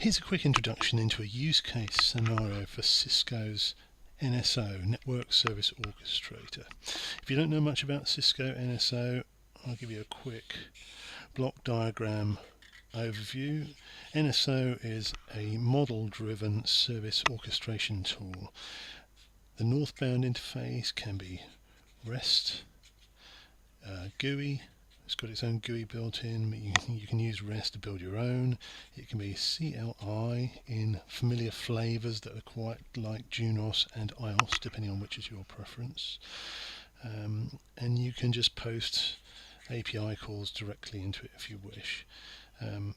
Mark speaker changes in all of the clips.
Speaker 1: Here's a quick introduction into a use case scenario for Cisco's NSO, Network Service Orchestrator. If you don't know much about Cisco NSO, I'll give you a quick block diagram overview. NSO is a model-driven service orchestration tool. The northbound interface can be REST, GUI. It's got its own GUI built in, but you can use REST to build your own. It can be CLI in familiar flavors that are quite like Junos and iOS, depending on which is your preference. And you can just post API calls directly into it if you wish.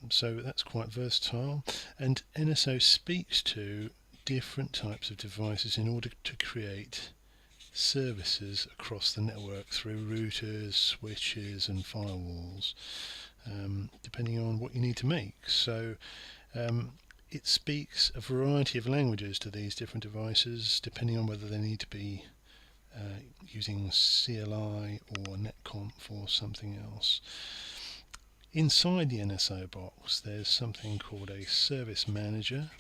Speaker 1: So that's quite versatile. And NSO speaks to different types of devices in order to create services across the network through routers, switches and firewalls, depending on what you need to make. So it speaks a variety of languages to these different devices, depending on whether they need to be using CLI or netconf or something else. Inside the NSO box there's something called a service manager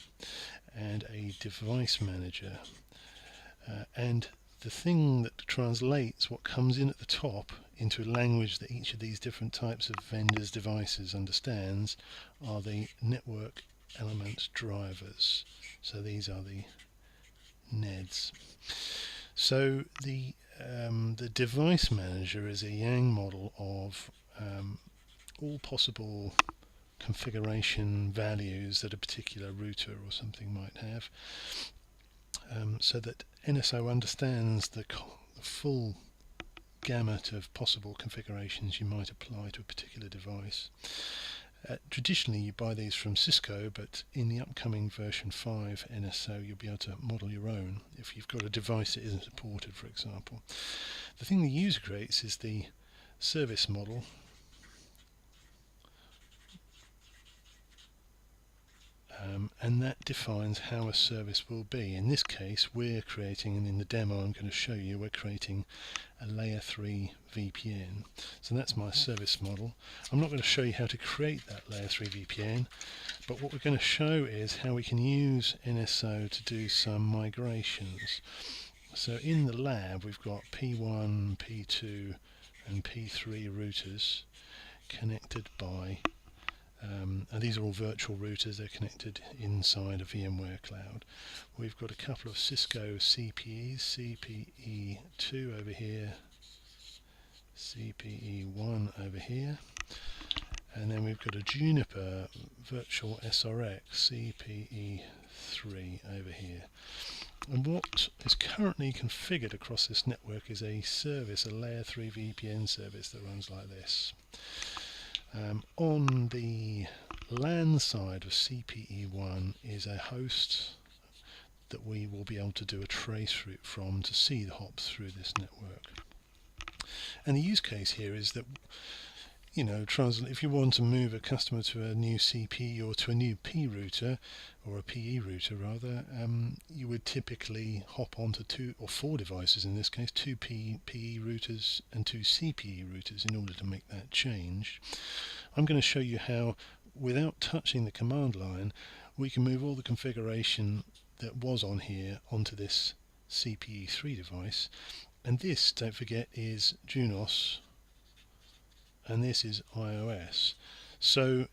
Speaker 1: and a device manager, and the thing that translates what comes in at the top into a language that each of these different types of vendors' devices understands are the network element drivers. So these are the NEDs. So the device manager is a Yang model of all possible configuration values that a particular router or something might have, so that NSO understands the full gamut of possible configurations you might apply to a particular device. Traditionally you buy these from Cisco, but in the upcoming version 5 NSO you'll be able to model your own if you've got a device that isn't supported, for example. The thing the user creates is the service model, and that defines how a service will be. In this case we're creating, and in the demo I'm going to show you, we're creating a layer 3 VPN. So that's my service model. I'm not going to show you how to create that layer 3 VPN, but what we're going to show is how we can use NSO to do some migrations. So in the lab we've got P1, P2 and P3 routers connected by and these are all virtual routers. They're connected inside a VMware cloud. We've got a couple of Cisco CPEs, CPE2 over here, CPE1 over here, and then we've got a Juniper virtual SRX CPE3 over here. And what is currently configured across this network is a service, a layer 3 VPN service that runs like this. On the LAN side of CPE1 is a host that we will be able to do a trace route from to see the hops through this network. And the use case here is that, you know, if you want to move a customer to a new CPE or to a new P router, or a PE router rather, you would typically hop onto 2 or 4 devices, in this case 2 PE routers and 2 CPE routers in order to make that change. I'm going to show you how, without touching the command line, we can move all the configuration that was on here onto this CPE3 device. And this, don't forget, is Junos, and this is iOS. So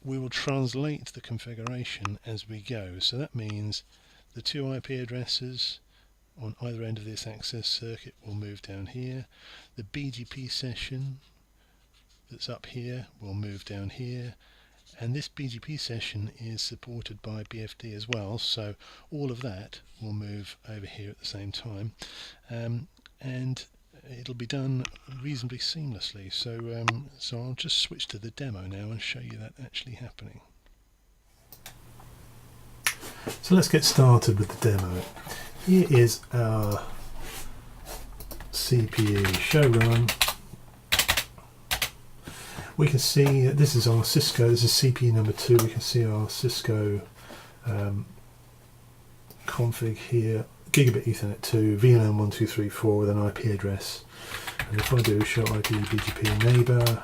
Speaker 1: we will translate the configuration as we go. So that means the 2 IP addresses on either end of this access circuit will move down here. The BGP session that's up here will move down here, and this BGP session is supported by BFD as well, so all of that will move over here at the same time, and it'll be done reasonably seamlessly. So I'll just switch to the demo now and show you that actually happening. So let's get started with the demo. Here is our CPE show run. We can see that this is our Cisco, this is CPE number 2. We can see our Cisco config here, gigabit Ethernet 2, VLAN 1234 with an IP address. And if I do show IP BGP neighbor,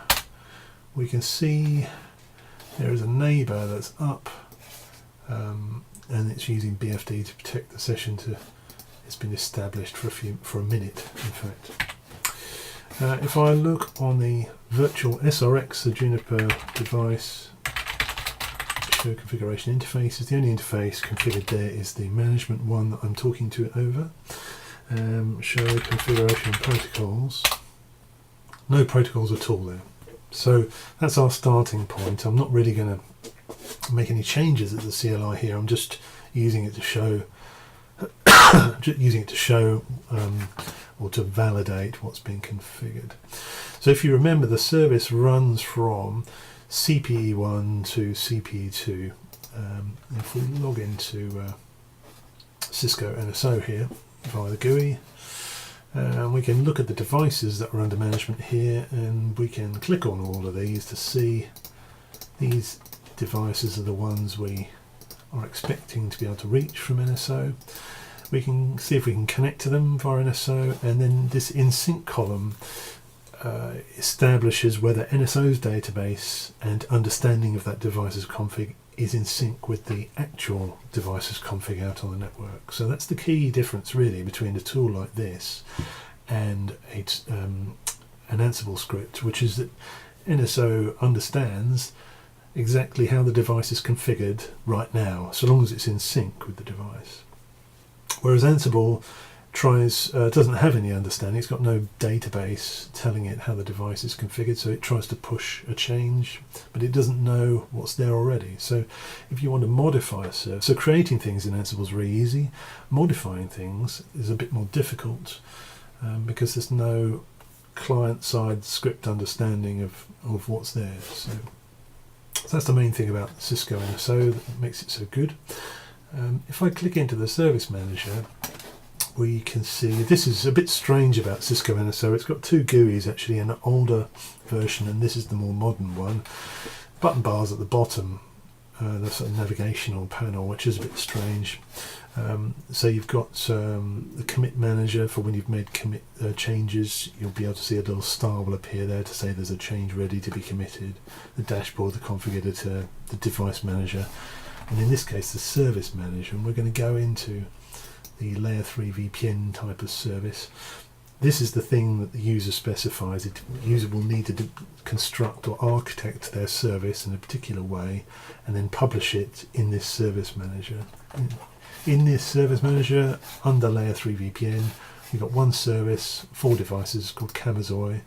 Speaker 1: we can see there is a neighbor that's up and it's using BFD to protect the session it's been established for a minute, in fact. If I look on the virtual SRX, the Juniper device, show configuration interfaces, the only interface configured there is the management one that I'm talking to it over. Show configuration protocols. No protocols at all there. So that's our starting point. I'm not really going to make any changes at the CLI here. I'm just using it to show or to validate what's been configured. So if you remember, the service runs from CPE1 to CPE2. If we log into Cisco NSO here via the GUI, we can look at the devices that are under management here, and we can click on all of these to see these devices are the ones we are expecting to be able to reach from NSO. We can see if we can connect to them via NSO, and then this in sync column establishes whether NSO's database and understanding of that device's config is in sync with the actual device's config out on the network. So that's the key difference really between a tool like this and an Ansible script, which is that NSO understands exactly how the device is configured right now, so long as it's in sync with the device. Whereas Ansible doesn't have any understanding. It's got no database telling it how the device is configured, so it tries to push a change, but it doesn't know what's there already. So if you want to modify a service, so creating things in Ansible is really easy. Modifying things is a bit more difficult because there's no client-side script understanding of what's there. So that's the main thing about Cisco NSO that makes it so good. If I click into the service manager, we can see this is a bit strange about Cisco NSO. It's got two GUIs actually, an older version, and this is the more modern one. Button bars at the bottom, the sort of navigational panel, which is a bit strange. So you've got the commit manager for when you've made commit changes. You'll be able to see a little star will appear there to say there's a change ready to be committed. The dashboard, the config editor, the device manager, and in this case the service manager. And we're going to go into the layer 3 VPN type of service. This is the thing that the user specifies. The user will need to construct or architect their service in a particular way and then publish it in this service manager. In this service manager, under layer 3 VPN, we've got one service, 4 devices called Camazoi,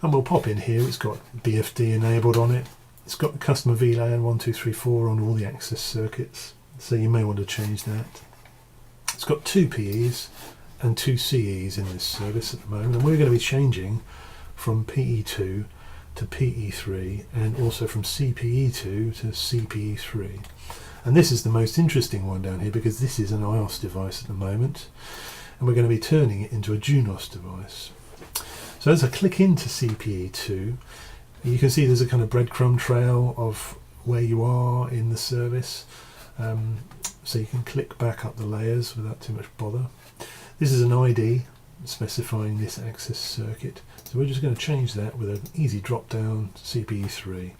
Speaker 1: and we'll pop in here. It's got BFD enabled on it. It's got the customer VLAN 1234 on all the access circuits, so you may want to change that. It's got 2 PEs and 2 CEs in this service at the moment, and we're going to be changing from PE2 to PE3 and also from CPE2 to CPE3. And this is the most interesting one down here because this is an iOS device at the moment, and we're going to be turning it into a Junos device. So as I click into CPE2, you can see there's a kind of breadcrumb trail of where you are in the service. So you can click back up the layers without too much bother. This is an ID specifying this access circuit. So we're just going to change that with an easy drop down CPE3.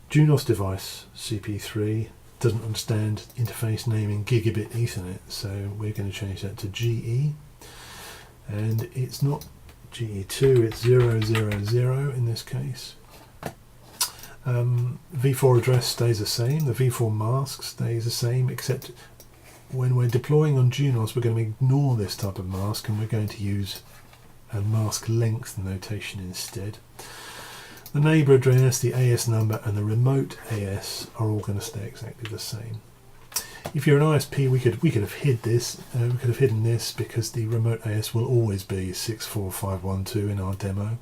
Speaker 1: Junos device CPE3 doesn't understand interface naming gigabit Ethernet, so we're going to change that to GE. And it's not GE2, it's 000 in this case. V4 address stays the same, the V4 mask stays the same, except when we're deploying on Junos we're going to ignore this type of mask and we're going to use a mask length notation instead. The neighbour address, the AS number and the remote AS are all going to stay exactly the same. If you're an ISP, we could have hid this. We could have hidden this because the remote AS will always be 64512 in our demo.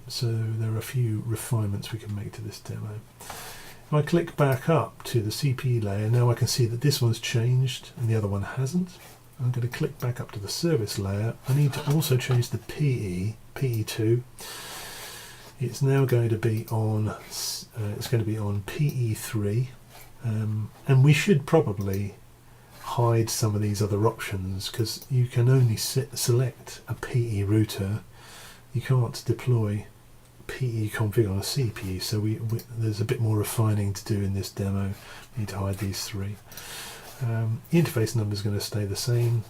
Speaker 1: So there are a few refinements we can make to this demo. If I click back up to the CPE layer, now I can see that this one's changed and the other one hasn't. I'm going to click back up to the service layer. I need to also change the PE2. It's now going to be on PE3, and we should probably hide some of these other options because you can only select a PE router. You can't deploy PE config on a CPE, so there's a bit more refining to do in this demo. We need to hide these three. The interface number is going to stay the same.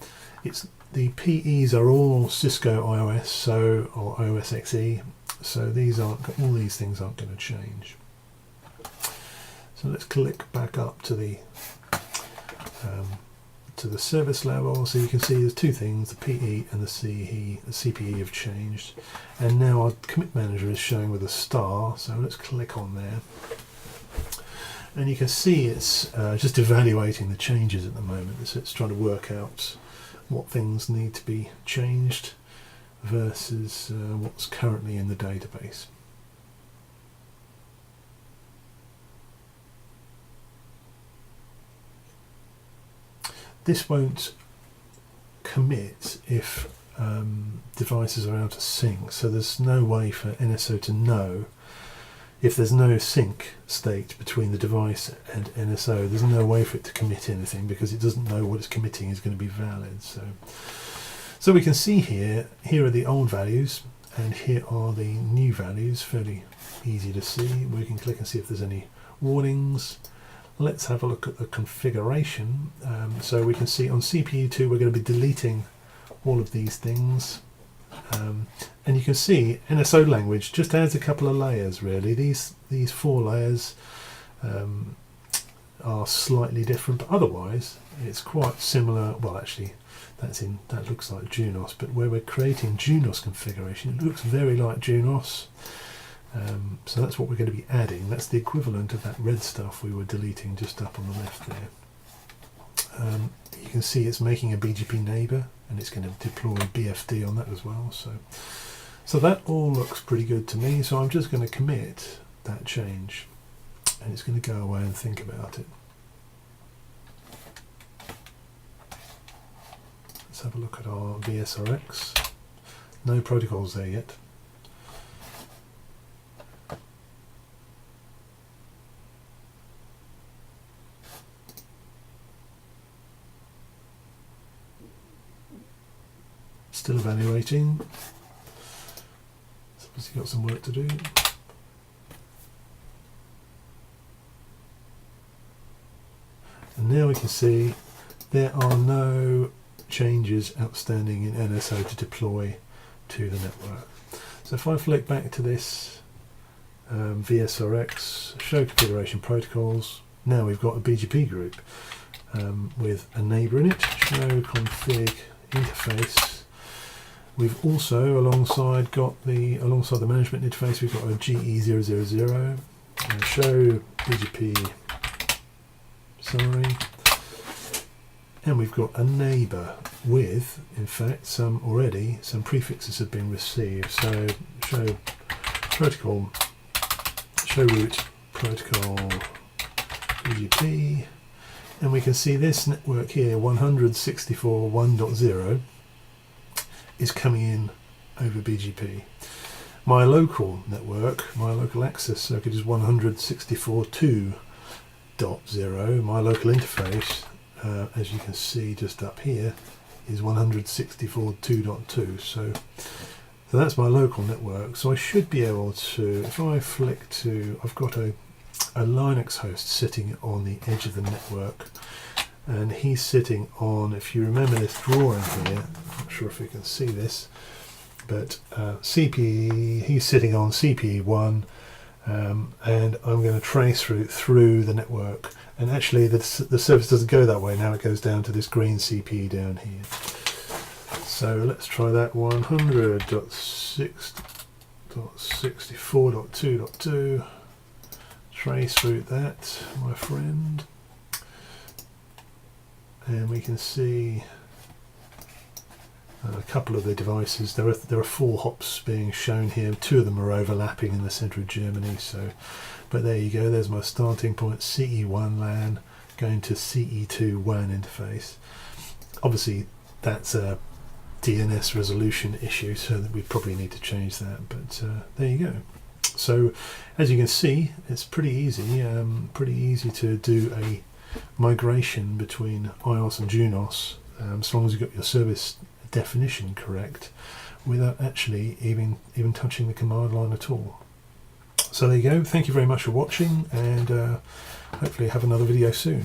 Speaker 1: The PEs are all Cisco iOS, or iOS XE, so all these things aren't going to change. So let's click back up to the service level. So you can see there's two things: the PE and the CPE have changed, and now our commit manager is showing with a star. So let's click on there. And you can see it's just evaluating the changes at the moment. So it's trying to work out what things need to be changed versus what's currently in the database. This won't commit if devices are out of sync, so there's no way for NSO to know. If there's no sync state between the device and NSO, there's no way for it to commit anything because it doesn't know what it's committing is going to be valid. So we can see here are the old values and here are the new values, fairly easy to see. We can click and see if there's any warnings. Let's have a look at the configuration. So we can see on CPU2 we're going to be deleting all of these things. And you can see NSO language just adds a couple of layers really. These 4 layers are slightly different, but otherwise it's quite similar. Well, actually that looks like Junos, but where we're creating Junos configuration, it looks very like Junos. So that's what we're going to be adding. That's the equivalent of that red stuff we were deleting just up on the left there. You can see it's making a BGP neighbor and it's going to deploy BFD on that as well. So that all looks pretty good to me. So I'm just going to commit that change and it's going to go away and think about it. Let's have a look at our VSRX. No protocols there yet. Still evaluating. It's obviously got some work to do. And now we can see there are no changes outstanding in NSO to deploy to the network. So if I flick back to this VSRX, show configuration protocols, now we've got a BGP group with a neighbor in it, show config interface. We've also, alongside the management interface, we've got a GE000, show BGP summary, and we've got a neighbor with, in fact, some prefixes have been received. So show protocol, show root protocol BGP, and we can see this network here, 164.1.0. is coming in over BGP. My local network, my local access circuit is 164.2.0. My local interface, as you can see just up here, is 164.2.2. So that's my local network. So I should be able to, if I flick to, I've got a Linux host sitting on the edge of the network. And he's sitting on, if you remember this drawing here, I'm not sure if you can see this, but CPE, he's sitting on CPE1, and I'm going to trace route through the network. And actually the service doesn't go that way now, it goes down to this green CPE down here. So let's try that 100.6.64.2.2, trace route that, my friend. And we can see a couple of the devices. There are 4 hops being shown here. 2 of them are overlapping in the centre of Germany. But there you go. There's my starting point, CE1 LAN going to CE2 WAN interface. Obviously, that's a DNS resolution issue, so that we probably need to change that. But there you go. So as you can see, it's pretty easy. Pretty easy to do a migration between iOS and Junos, as long as you've got your service definition correct, without actually even touching the command line at all. So there you go. Thank you very much for watching, and hopefully have another video soon.